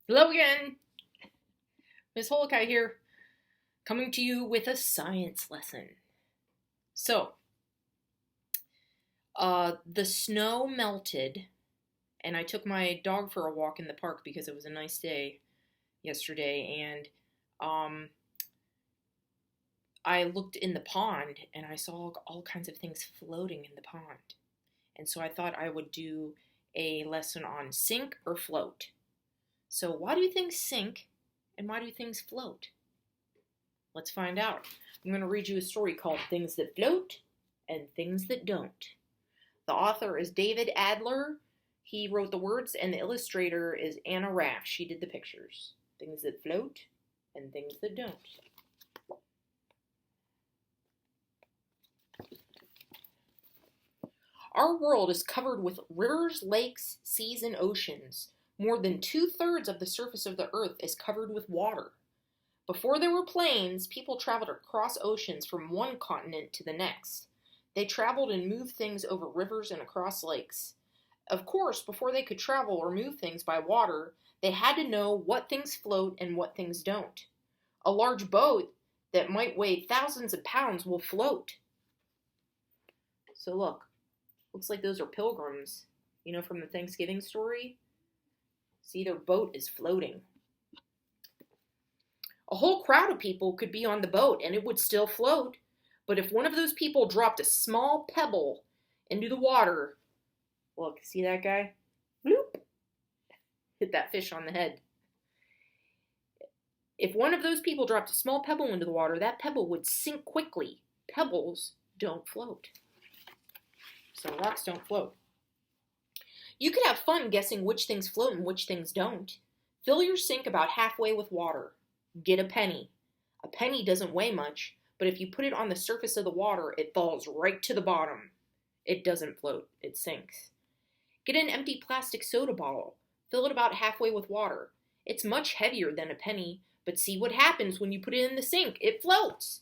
Hello again, Miss Holokai here, coming to you with a science lesson. So, the snow melted, and I took my dog for a walk in the park because it was a nice day yesterday, and I looked in the pond and I saw all kinds of things floating in the pond. And so I thought I would do a lesson on sink or float. So, why do things sink and why do things float? Let's find out. I'm going to read you a story called Things That Float and Things That Don't. The author is David Adler. He wrote the words, and the illustrator is Anna Raff. She did the pictures. Things that float and things that don't. Our world is covered with rivers, lakes, seas, and oceans. More than 2/3 of the surface of the earth is covered with water. Before there were planes, people traveled across oceans from one continent to the next. They traveled and moved things over rivers and across lakes. Of course, before they could travel or move things by water, they had to know what things float and what things don't. A large boat that might weigh thousands of pounds will float. So looks like those are pilgrims, from the Thanksgiving story. See, their boat is floating. A whole crowd of people could be on the boat and it would still float. But if one of those people dropped a small pebble into the water, look, see that guy? Bloop! Hit that fish on the head. If one of those people dropped a small pebble into the water, that pebble would sink quickly. Pebbles don't float. So rocks don't float. You could have fun guessing which things float and which things don't. Fill your sink about halfway with water. Get a penny. A penny doesn't weigh much, but if you put it on the surface of the water, it falls right to the bottom. It doesn't float, it sinks. Get an empty plastic soda bottle. Fill it about halfway with water. It's much heavier than a penny, but see what happens when you put it in the sink. It floats.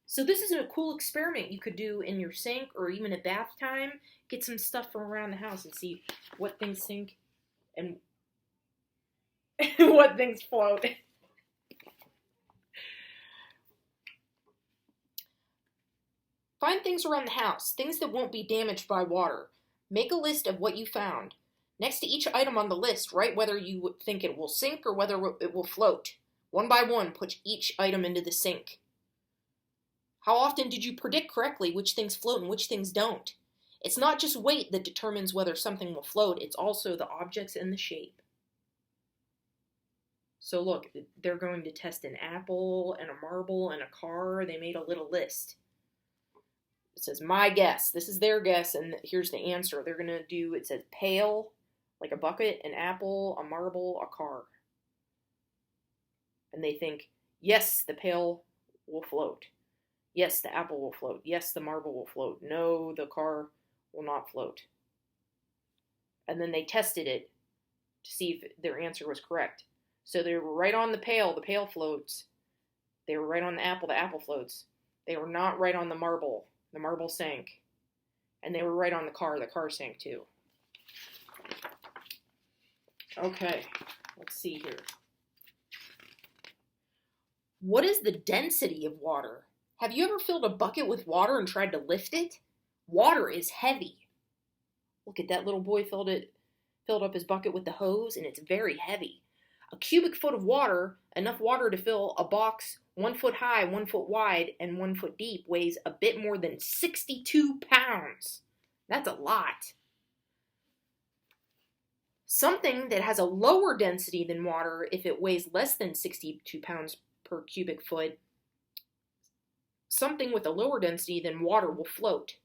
So this is a cool experiment you could do in your sink or even at bath time. Get some stuff from around the house and see what things sink and what things float. Find things around the house, things that won't be damaged by water. Make a list of what you found. Next to each item on the list, write whether you think it will sink or whether it will float. One by one, put each item into the sink. How often did you predict correctly which things float and which things don't? It's not just weight that determines whether something will float, it's also the objects and the shape. So look, they're going to test an apple and a marble and a car. They made a little list. It says, my guess. This is their guess, and here's the answer. They're going to do, it says pail, like a bucket, an apple, a marble, a car. And they think, yes, the pail will float. Yes, the apple will float. Yes, the marble will float. No, the car will not float. And then they tested it to see if their answer was correct. So they were right on the pail floats. They were right on the apple floats. They were not right on the marble sank. And they were right on the car sank too. Okay, let's see here. What is the density of water? Have you ever filled a bucket with water and tried to lift it? Water is heavy. Look at that little boy filled up his bucket with the hose, and it's very heavy. A cubic foot of water, enough water to fill a box 1 foot high, 1 foot wide, and 1 foot deep, weighs a bit more than 62 pounds. That's a lot. Something that has a lower density than water, if it weighs less than 62 pounds per cubic foot, something with a lower density than water will float.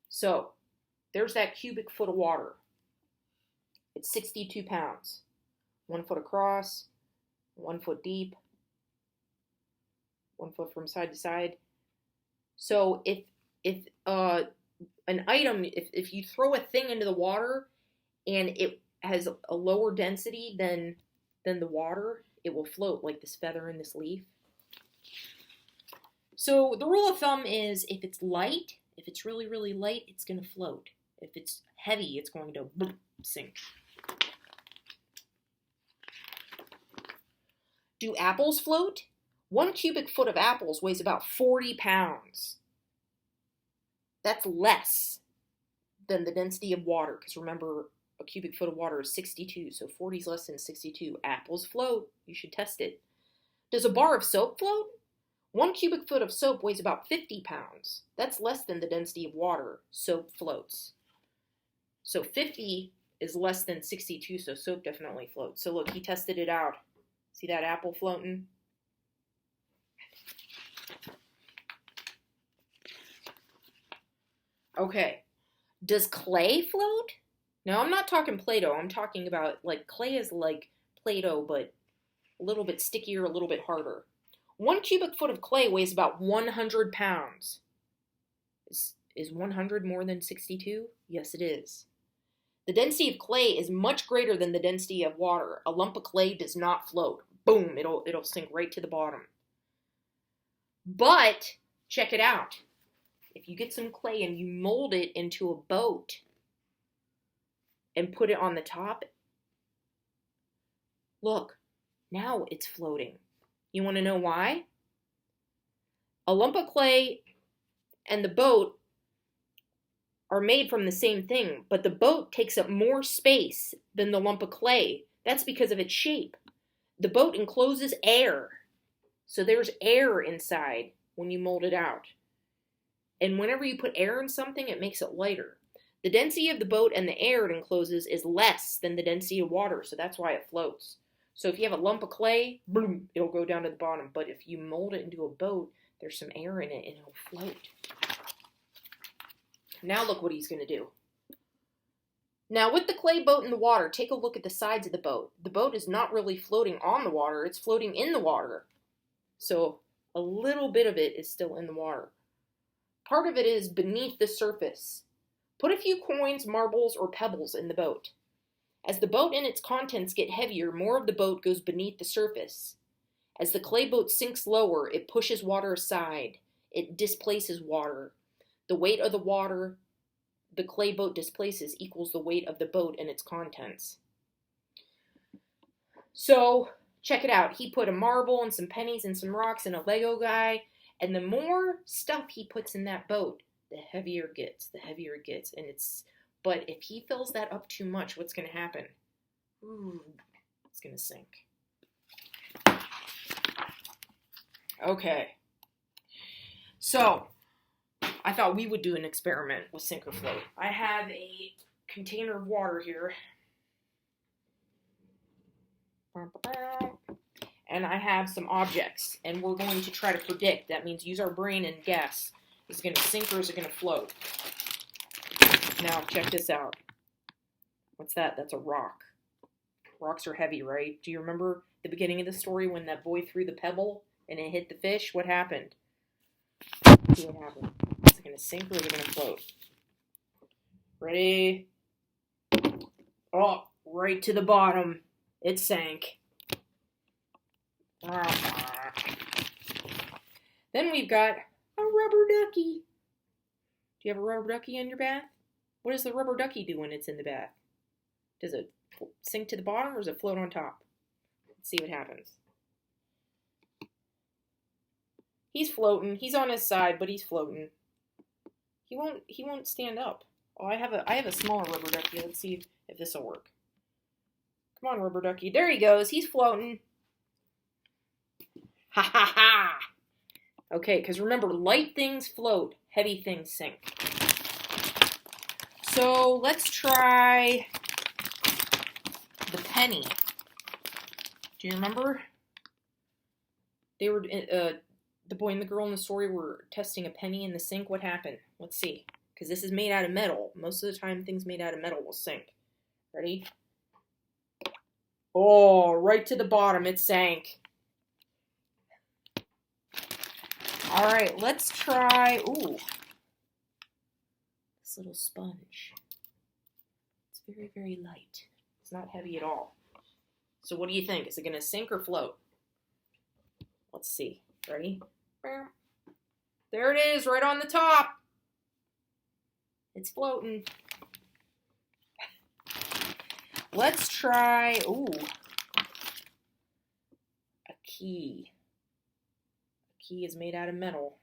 So, there's that cubic foot of water. It's 62 pounds. 1 foot across, 1 foot deep, 1 foot from side to side. So if an item, if you throw a thing into the water and it has a lower density than the water, it will float like this feather in this leaf. So the rule of thumb is if it's light, if it's really, really light, it's going to float. If it's heavy, it's going to sink. Do apples float? 1 cubic foot of apples weighs about 40 pounds. That's less than the density of water, because remember, a cubic foot of water is 62, so 40 is less than 62. Apples float. You should test it. Does a bar of soap float? 1 cubic foot of soap weighs about 50 pounds. That's less than the density of water. Soap floats. So 50 is less than 62, so soap definitely floats. So look, he tested it out. See that apple floating? Okay. Does clay float? Now, I'm not talking Play-Doh. I'm talking about, like, clay is like Play-Doh, but a little bit stickier, a little bit harder. 1 cubic foot of clay weighs about 100 pounds. Is 100 more than 62? Yes, it is. The density of clay is much greater than the density of water. A lump of clay does not float. Boom, it'll sink right to the bottom. But, check it out. If you get some clay and you mold it into a boat and put it on the top, look, now it's floating. You want to know why? A lump of clay and the boat are made from the same thing, but the boat takes up more space than the lump of clay. That's because of its shape. The boat encloses air, so there's air inside when you mold it out. And whenever you put air in something, it makes it lighter. The density of the boat and the air it encloses is less than the density of water, so that's why it floats. So if you have a lump of clay, boom, it'll go down to the bottom. But if you mold it into a boat, there's some air in it and it'll float. Now look what he's going to do. Now with the clay boat in the water, take a look at the sides of the boat. The boat is not really floating on the water, it's floating in the water. So a little bit of it is still in the water. Part of it is beneath the surface. Put a few coins, marbles, or pebbles in the boat. As the boat and its contents get heavier, more of the boat goes beneath the surface. As the clay boat sinks lower, it pushes water aside. It displaces water. The weight of the water the clay boat displaces equals the weight of the boat and its contents. So, check it out. He put a marble and some pennies and some rocks and a Lego guy. And the more stuff he puts in that boat, the heavier it gets, but if he fills that up too much, what's going to happen? It's going to sink. Okay. So, I thought we would do an experiment with sink or float. I have a container of water here. And I have some objects, and we're going to try to predict. That means use our brain and guess. Is it going to sink or is it going to float? Now, check this out. What's that? That's a rock. Rocks are heavy, right? Do you remember the beginning of the story when that boy threw the pebble and it hit the fish? What happened? See what happened. Is it going to sink or is it going to float? Ready? Oh, right to the bottom. It sank. Then we've got a rubber ducky. Do you have a rubber ducky in your bath? What does the rubber ducky do when it's in the bath? Does it sink to the bottom or does it float on top? Let's see what happens. He's floating. He's on his side, but he's floating. He won't stand up. Oh, I have a smaller rubber ducky. Let's see if this will work. Come on, rubber ducky. There he goes. He's floating. Ha ha ha! Okay, because remember, light things float, heavy things sink. So let's try the penny. Do you remember? They were the boy and the girl in the story were testing a penny in the sink. What happened? Let's see. Because this is made out of metal. Most of the time, things made out of metal will sink. Ready? Oh, right to the bottom. It sank. All right, let's try, this little sponge. It's very, very light. It's not heavy at all. So what do you think? Is it going to sink or float? Let's see. Ready? There it is, right on the top. It's floating. Let's try, ooh, a key. A key is made out of metal.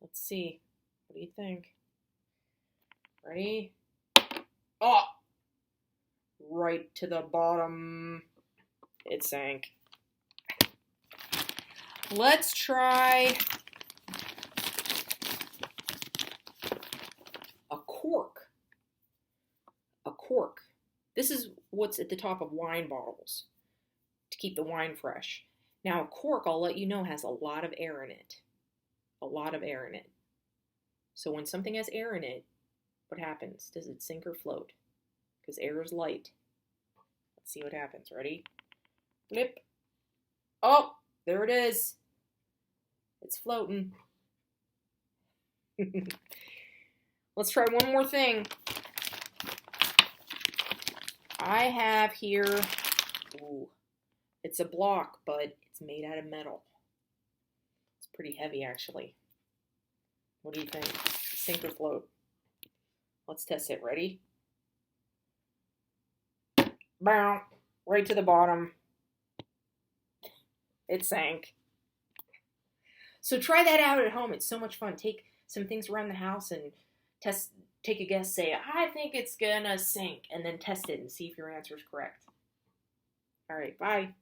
Let's see. What do you think? Ready? Oh! Right to the bottom. It sank. Let's try a cork. A cork. This is what's at the top of wine bottles to keep the wine fresh. Now, a cork, I'll let you know, has a lot of air in it. A lot of air in it. So when something has air in it, what happens? Does it sink or float? Because air is light. Let's see what happens. Ready? Flip. Oh, there it is. It's floating. Let's try one more thing. I have here, ooh, it's a block, but it's made out of metal. It's pretty heavy, actually. What do you think? Sink or float? Let's test it. Ready? Bow. Right to the bottom. It sank. So try that out at home. It's so much fun. Take some things around the house and take a guess. Say, I think it's gonna sink. And then test it and see if your answer is correct. All right, bye.